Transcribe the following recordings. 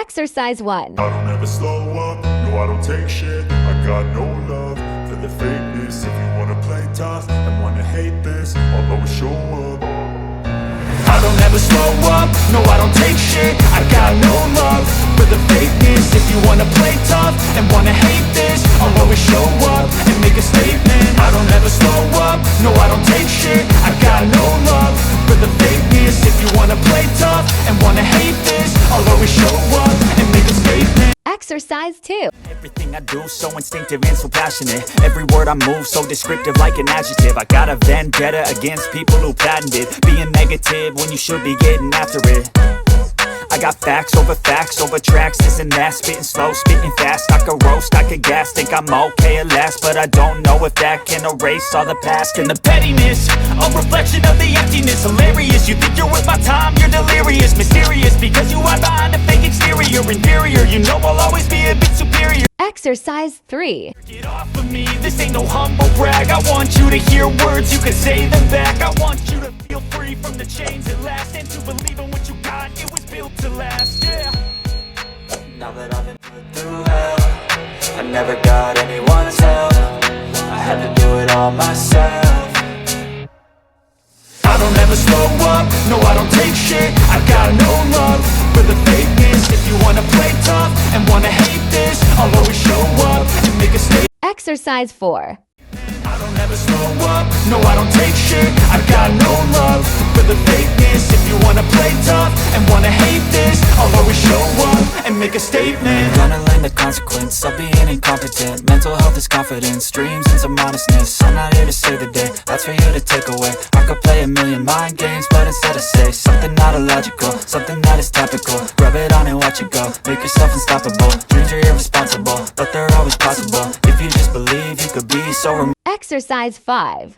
Exercise 1. I don't ever slow up, no I don't take shit. I got no love for the fakeness. If you wanna play tough and wanna hate this, I'll always show up. I don't ever slow up, no I don't take shit. I got no love for the fakeness. If you wanna play tough and wanna hate this, I'll always show up and make a statement. I don't ever slow up, no I don't take shit. I got no love for the fakeness. If you wanna play tough and wanna hate this, I'll always show up and make a statement. Exercise 2. Everything I do so instinctive and so passionate. Every word I move so descriptive like an adjective. I got a vendetta against people who patented being negative when you should be getting after it. I got facts over tracks, this and that. Spitting slow, spitting fast. I could roast, I could gas. Think I'm okay at last, but I don't know if that can erase all the past. And the pettiness, a reflection of the emptiness. Hilarious, you think you're worth my time, you're delirious. Mysterious, because you hide behind a fake exterior. Inferior, you know I'll always be a bit superior. Exercise 3. Get off of me, this ain't no humble brag. I want you to hear words, you can say them back. I want you to feel free from the chains at last, and to believe in what you got, it was built to last, yeah. Now that I've been put through hell, I never got anyone's help. I had to do it all myself. I don't ever slow up, no I don't take shit. I got no love for the fakeness. If you wanna play tough and wanna hate this, I'll always show up and make a statement. Exercise 4. I don't ever slow up, no I don't take shit. I got no love for the fakeness. If you wanna play tough and wanna hate this, I'll always show up and make a statement. Gonna learn the consequence of being incompetent. Mental health is confidence, dreams and some honestness. I'm not here to save the day, that's for you to take away. I could play a million mind games, but instead I say something not illogical, something that is topical. Rub it on and watch it go, make yourself unstoppable. Dreams are irresponsible, but they're always possible. If you just believe, you could be so remarkable. Exercise 5.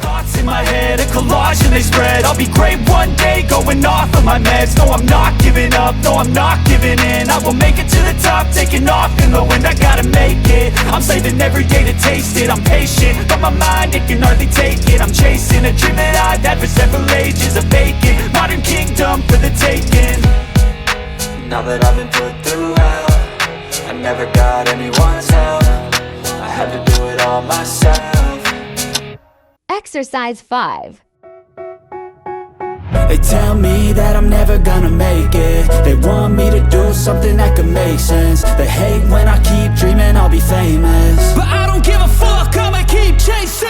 Thoughts in my head, a collage and they spread. I'll be great one day, going off of my meds. No, I'm not giving up, no, I'm not giving in. I will make it to the top, taking off in the wind. I gotta make it, I'm saving every day to taste it. I'm patient, but my mind, it can hardly take it. I'm chasing a dream that I've had for several ages. A vacant, modern kingdom for the taking. Now that I've been put through hell, I never got anyone's help. I had to do it all myself. Exercise 5. They tell me that I'm never gonna make it. They want me to do something that could make sense. They hate when I keep dreaming I'll be famous, but I don't give a fuck, I'ma keep chasing.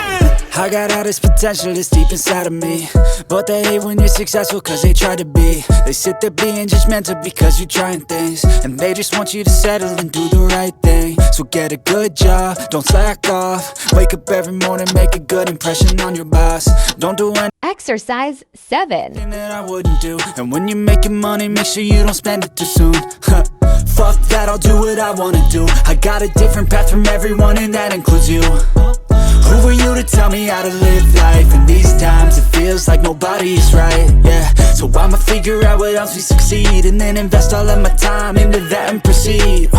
I got all this potential that's deep inside of me, but they hate when you're successful cause they try to be. They sit there being judgmental because you're trying things, and they just want you to settle and do the right thing. So get a good job, don't slack off. Wake up every morning, make a good impression on your boss. Don't do anything Exercise 7. that I wouldn't do. And when you're making money, make sure you don't spend it too soon. Fuck that, I'll do what I wanna do. I got a different path from everyone and that includes you. Who are you to tell me how to live life? In these times it feels like nobody's right, yeah. So I'ma figure out what else we succeed, and then invest all of my time into that and proceed.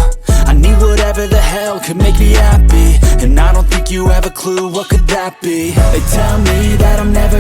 I need whatever the hell could make me happy, and I don't think you have a clue what could that be. They tell me that I'm never